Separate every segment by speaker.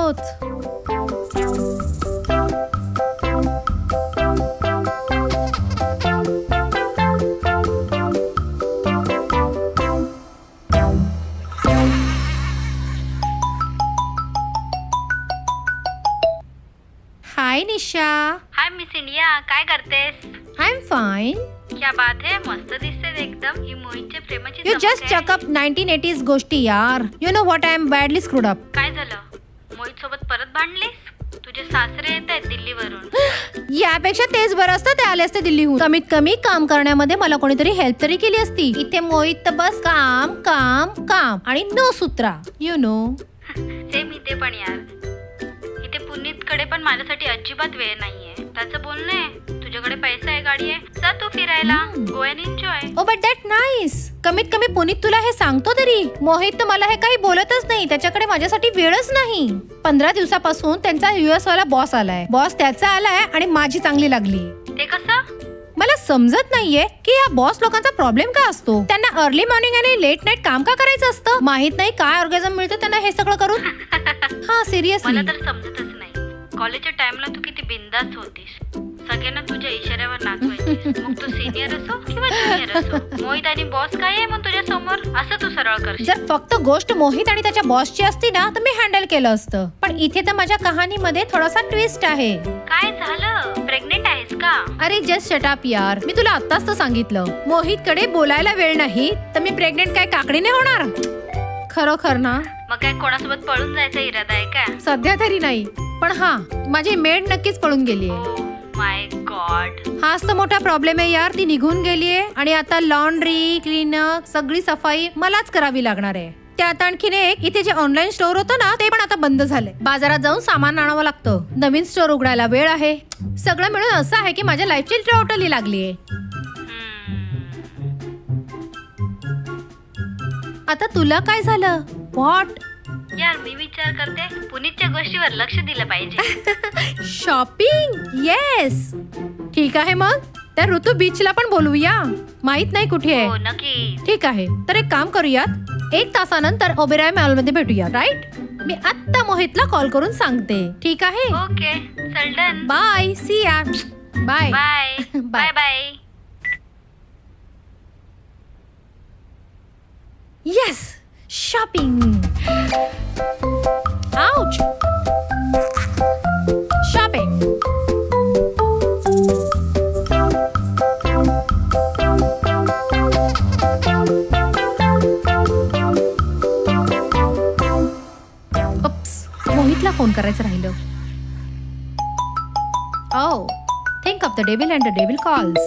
Speaker 1: आहोत. हाय निशा.
Speaker 2: Hi miss India, काय करतेस?
Speaker 1: I am fine.
Speaker 2: क्या बात है, मस्त दिसतेस एकदम. ही मोहितच्या प्रेमाची
Speaker 1: यू
Speaker 2: चमक
Speaker 1: जस्ट
Speaker 2: आहे.
Speaker 1: चक अप 1980s गोष्टी यार. You know what I am badly screwed up.
Speaker 2: काय झालं? मोहित सोबत परत भांडलीस? तुझे सासरे येत आहेत दिल्लीवरून.
Speaker 1: यापेक्षा तेच बरं असतं ते आले असते दिल्लीहून. कमीत कमी काम करण्यामध्ये मला कोणीतरी हेल्प तरी केली असती. इथे मोहित तर बस काम काम काम आणि नो सूत्रा. You know.
Speaker 2: सेम इथे पण यार. इथे पुनीतकडे पण माझ्यासाठी अजिबात वेळ नाहीये. त्याचं बोलणं आहे, तुझ्याकडे पैसा आहे, गाडी आहे, जा तू फिरायला, go and enjoy.
Speaker 1: Oh but that nice. कमीत कमी पुनीत तुला हे सांगतो तरी. मोहित तर मला हे काही बोलतच नाही. त्याच्याकडे माझ्यासाठी वेळच नाही. 15 दिवसापासून त्यांचा US वाला बॉस आलाय. बॉस त्याचा आलाय आणि माझी चांगली लागली.
Speaker 2: ते कसं?
Speaker 1: मला समजत नाहीये की या बॉस लोकांचा प्रॉब्लेम का असतो. त्यांना अर्ली मॉर्निंग आणि लेट नाईट काम का करायचं असतं. माहित नाही काय ऑर्गॅझम मिळतं त्यांना हे सगळं करून. हा सिरियसली.
Speaker 2: मला तर समजतच नाही. कॉलेजच्या टाइमला तू किती बिंदास होतीस. सगळ्यांना तुझ्या इशाऱ्यावर नाचवायचीस. मग तू सिनियर असो किंवा ज्युनियर असो. मोहित आणि बॉस काय आहे मग तुझ्या समोर, असं तू सरळ कर.
Speaker 1: जर फक्त गोष्ट मोहित आणि त्याच्या बॉसची असती ना तर मी हँडल केलं असतं. पण इथे तर माझ्या कहाणीमध्ये थोडासा ट्विस्ट आहे.
Speaker 2: काय झालं? प्रेग्नेंट आहेस का?
Speaker 1: अरे जस्ट शट अप यार. मी तुला आत्ताच तर सांगितलं. मोहित कडे बोलायला वेळ नाही तर मी प्रेग्नेंट काय काकडीने होणार? खरोखर ना.
Speaker 2: मग काय कोणासोबत पळून जायचा इरादा आहे का?
Speaker 1: सध्या तरी नाही. पण हा, माझी मेड नक्कीच पळून गेलीये.
Speaker 2: माय गॉड.
Speaker 1: हाच तर मोठा प्रॉब्लेम आहे यार. ती निघून गेलीये आणि आता लॉन्ड्री क्लीनअप सगळी सफाई मलाच करावी लागणार आहे. त्यात आणखीन एक, इथे जे ऑनलाईन स्टोअर होतं ना ते पण आता बंद झाले. बाजारात जाऊन सामान आणावं लागतं. नवीन स्टोअर उघडायला वेळ आहे. सगळं मिळून असं आहे की माझ्या लाईफची टोटली लागलीये. आता तुला काय झालं? व्हॉट?
Speaker 2: यार मी विचार करते पुनीतच्या गोष्टीवर लक्ष दिलं पाहिजे.
Speaker 1: शॉपिंग? येस. ठीक आहे मग त्या ऋतू बीचला पण बोलूया. माहित नाही कुठे आहे.
Speaker 2: हो नक्की.
Speaker 1: ठीक आहे. तर एक काम करूयात, 1 तासानंतर ओबेरॉय मॉल मध्ये भेटूया. राईट? मी आत्ता मोहितला कॉल करून सांगते. ठीक आहे?
Speaker 2: ओके चल done.
Speaker 1: Bye. See ya. Bye
Speaker 2: bye bye bye.
Speaker 1: Yes. Shopping. Ouch. Shopping. मोहितला फोन करायचं राहिलं. Oh, think of the devil and the devil calls.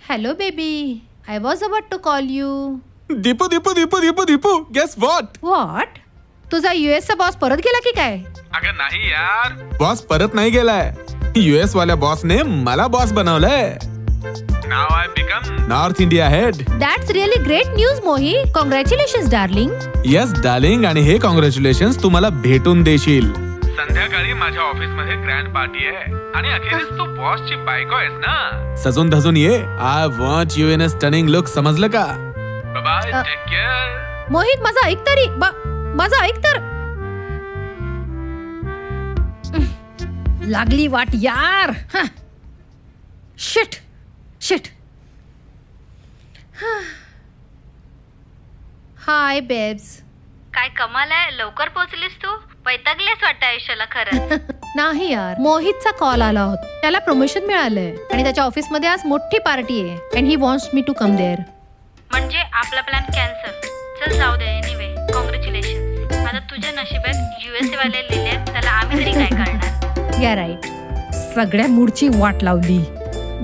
Speaker 1: Hello baby, I was about to call you.
Speaker 3: Deepu, guess what?
Speaker 1: What? तुझा US चा boss परत गेला की काय?
Speaker 3: अगं नाही यार, बॉस परत नाही गेलाय. US वाल्या बॉसने मला बॉस बनवलंय. Now I become North India head.
Speaker 1: That's really great news, Mohi. Congratulations, darling.
Speaker 3: Yes, darling, आणि हे कॉंग्रॅच्युलेशन्स तू मला भेटून देशील. संध्याकाळी माझ्या ऑफिस मध्ये ग्रँड पार्टी आहे आणि अखेरीस तू बॉसची बायको आहेस ना. सजून धजून ये. I want you in a stunning look. समजलं का? Bye bye. Take care.
Speaker 1: Mohit माझा ऐक तरी. माझा ऐक तर. लागली वाट यार. शिट. हाय बेब्स.
Speaker 2: काय कमाल आहे, लवकर पोहोचलीस तू. वैतागलीस वाटतं आयुष्याला खरं.
Speaker 1: नाही यार, मोहितचा कॉल आला होता. त्याला प्रमोशन मिळालंय आणि त्याच्या ऑफिस मध्ये आज मोठी पार्टी आहे and he wants me to come there.
Speaker 2: म्हणजे आपला प्लॅन कॅन्सल. चल जाऊ दे. Anyway congratulations. आता तुझ्या नशिबात USA वाले लिहिले, त्याला आम्ही तरी काय करणार.
Speaker 1: या राईट. सगळ्या मूडची वाट लावली.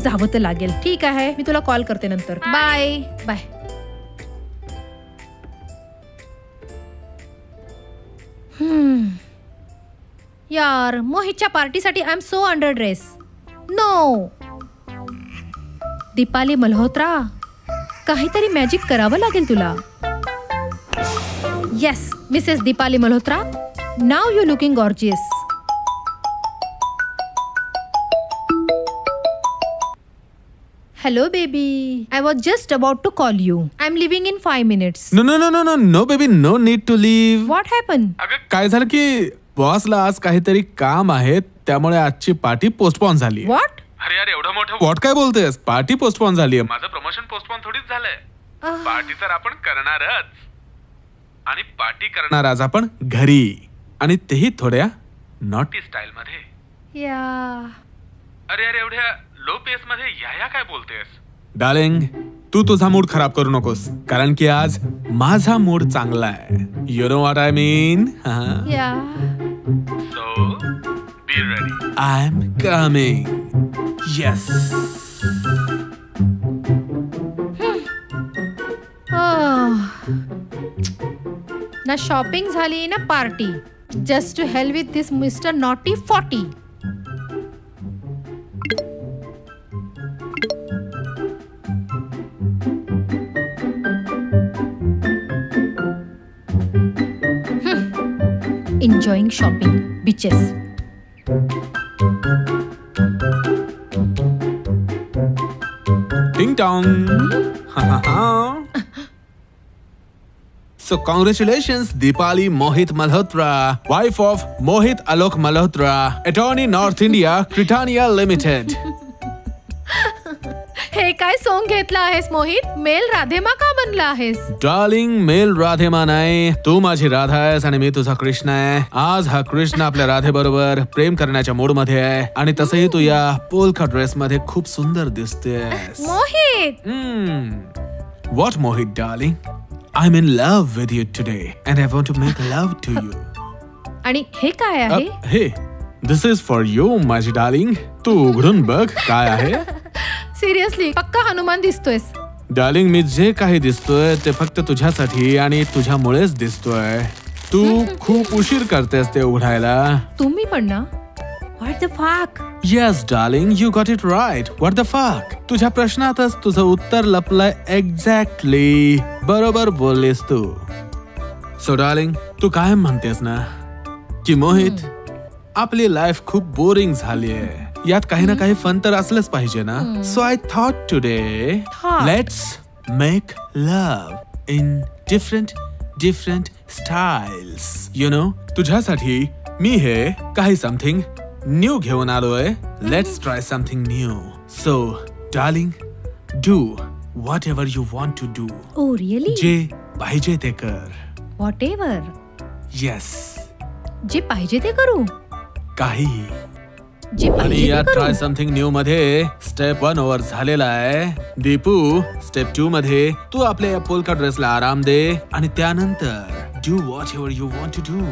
Speaker 1: जावं तर लागेल. ठीक आहे, मी तुला कॉल करते नंतर. Bye bye. यार, मोहितच्या पार्टीसाठी I am so under dress. No. Deepali Malhotra, काहीतरी मॅजिक करावं लागेल तुला. Yes, Mrs Deepali Malhotra, now you looking gorgeous. Hello, baby. I was just about to call you. I'm leaving in 5 minutes.
Speaker 3: No, baby, no need to leave.
Speaker 1: What happened?
Speaker 3: अगं काय झालं की बॉसला आज काहीतरी काम आहे त्यामुळे आजची पार्टी पोस्टपोन झाली.
Speaker 1: What?
Speaker 3: अरे यार एवढं मोठं वॉट काय बोलतेस? पार्टी पोस्टपोन झालीये. माझं प्रमोशन पोस्टपोन थोडीच झालंय. पार्टी तर आपण करणारच. आणि पार्टी करणार आज आपण घरी आणि तेही थोड्या नॉटी स्टाईल मध्ये.
Speaker 1: Yeah.
Speaker 3: अरे अरे एवढ्या लो पेस मध्ये या काय बोलतेस? डार्लिंग तू तुझा मूड खराब करू नकोस कारण की आज माझा मूड चांगला आहे. You know what I mean?
Speaker 1: Yeah.
Speaker 3: So be ready. I am coming. Yes.
Speaker 1: ना शॉपिंग झाली ना party. Just to help with this Mr naughty 40. Enjoying shopping, bitches.
Speaker 3: Ding dong. So congratulations Deepali Mohit Malhotra, wife of Mohit Alok Malhotra, attorney North India, Britannia Limited.
Speaker 1: हे काय song घेतला आहेस Mohit? Mail राधेमा का बनला आहेस?
Speaker 3: Darling mail राधेमा नाही, तू माझी राधा आहेस आणि मी तुझा कृष्ण आहे. आज हा कृष्ण आपल्या राधे बरोबर प्रेम करण्याच्या मूड मध्ये आहे आणि तसंही तू या पोलका ड्रेस मध्ये खूप सुंदर दिसतेस.
Speaker 1: Mohit.
Speaker 3: What Mohit darling? I'm in love with you today and I want to make love to you.
Speaker 1: आणि हे काय आहे?
Speaker 3: Hey, this is for you माझी डार्लिंग. तू उघडून बघ काय आहे.
Speaker 1: सिरियसली पक्का हनुमान दिसतोयस.
Speaker 3: डार्लिंग मी जे काही दिसतोय ते फक्त तुझ्यासाठी आणि तुझ्यामुळेच दिसतोय. तू खूप उशीर करतेस ते उघडायला.
Speaker 1: तुम्ही पण ना? What the fuck?
Speaker 3: Yes darling, you got it right. What the fuck? तुझ्या प्रश्नातच तुझं उत्तर लपलंय. एक्झॅक्टली बरोबर बोललीस तू. सो डार्लिंग तू काय म्हणतेस ना की मोहित आपली लाईफ खूप बोरिंग झालीये. यात काही ना काही फन तर असलंच पाहिजे ना. So I thought today let's make love in different styles. You know तुझ्यासाठी मी हे काही समथिंग न्यू घेऊन आलोय. Let's try something new. So darling do whatever you want to do.
Speaker 1: Oh really?
Speaker 3: जे पाहिजे ते कर.
Speaker 1: Whatever?
Speaker 3: येस.
Speaker 1: जे पाहिजे ते करू.
Speaker 3: काही
Speaker 1: जे
Speaker 3: आणि
Speaker 1: पाहिजे
Speaker 3: या
Speaker 1: ते
Speaker 3: ट्राय
Speaker 1: करू.
Speaker 3: समथिंग न्यू मध्ये स्टेप 1 ओव्हर झालेला आहे. दीपू स्टेप 2 मध्ये तू आपल्या या पोलका ड्रेसला आराम दे आणि त्यानंतर do whatever you want to do.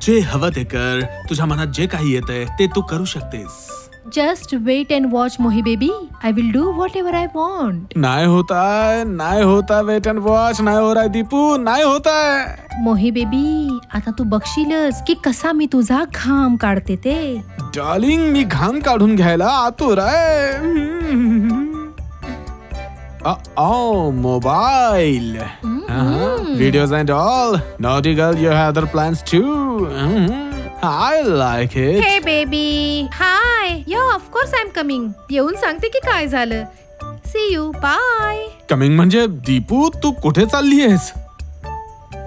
Speaker 3: जे हवं ते कर. तुझ्या मनात जे काही येतंय ते तू करू शकतेस.
Speaker 1: जस्ट वेट अँड वॉच मोही baby. I will do what ever I want.
Speaker 3: नाही होता वेट अँड वॉच. नाही हो रहा दीपू, नाही होताय.
Speaker 1: मोही बेबी आता तू बघशीलच की कसा मी तुझा घाम काढते ते.
Speaker 3: डार्लिंग मी घाम काढून घ्यायला आतुर आहे. Mobile videos and all. Naughty girl, you have other plans too. I like it.
Speaker 1: हे बेबी. हाय. या of course I am coming. येऊन सांगते की काय झालं. C you. बाय.
Speaker 3: कमिंग म्हणजे दीपू तू कुठे चालली आहेस?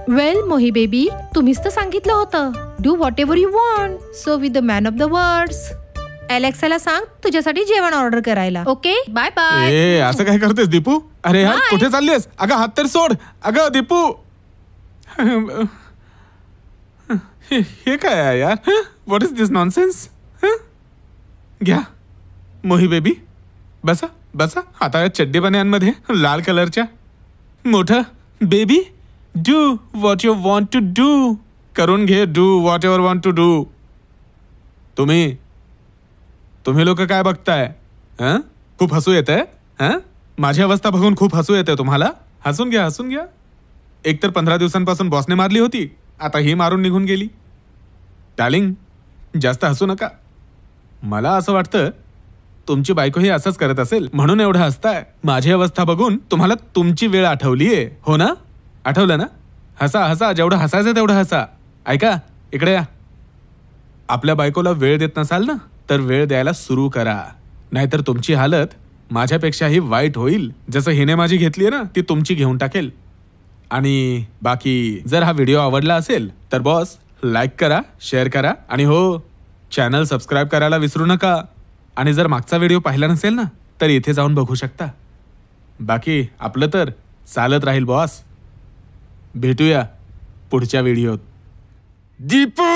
Speaker 1: वेल मोही बेबी तुम्हीच तर सांगितलं होतं do whatever you want. So with the man of the words अलेक्साला सांग तुझ्यासाठी जेवण ऑर्डर करायला. Okay bye bye.
Speaker 3: ए असं काय करतेस दीपू? अरे यार
Speaker 1: Bye.
Speaker 3: कुठे चाललीस? अगं हात तर सोड. अगं दीपू हे काय आहे यार? What is this nonsense? घ्या मोही बेबी बसा आता या चड्डी बन्यांमध्ये लाल कलरच्या. मोठं baby do what you want to do. करून घे do whatever want to do. तुम्ही लोक काय बघताय? खूप हसू येतंय. माझी अवस्था बघून खूप हसू येते तुम्हाला. हसून घ्या. एकतर 15 दिवसांपासून बॉसने मारली होती, आता ही मारून निघून गेली. डार्लिंग जास्त हसू नका. मला असं वाटतं तुमची बायको ही असंच करत असेल म्हणून एवढं हसताय. माझी अवस्था बघून तुम्हाला तुमची वेळ आठवलीये हो ना? आठवलं ना? हसा जेवढं हसायचं तेवढं हसा. ऐका इकडे या. आपल्या बायकोला वेळ देत नसाल ना तर वेळ द्यायला सुरू करा. नाहीतर तुमची हालत माझ्यापेक्षाही वाईट होईल. जसं हिने माझी घेतली ना ती तुमची घेऊन टाकेल. आणि बाकी जर हा व्हिडिओ आवडला असेल तर बॉस लाईक करा, शेअर करा आणि हो चॅनल सबस्क्राईब करायला विसरू नका. आणि जर मागचा व्हिडिओ पाहिला नसेल ना तर इथे जाऊन बघू शकता. बाकी आपलं तर चालत राहील बॉस. भेटूया पुढच्या व्हिडिओत. दीपू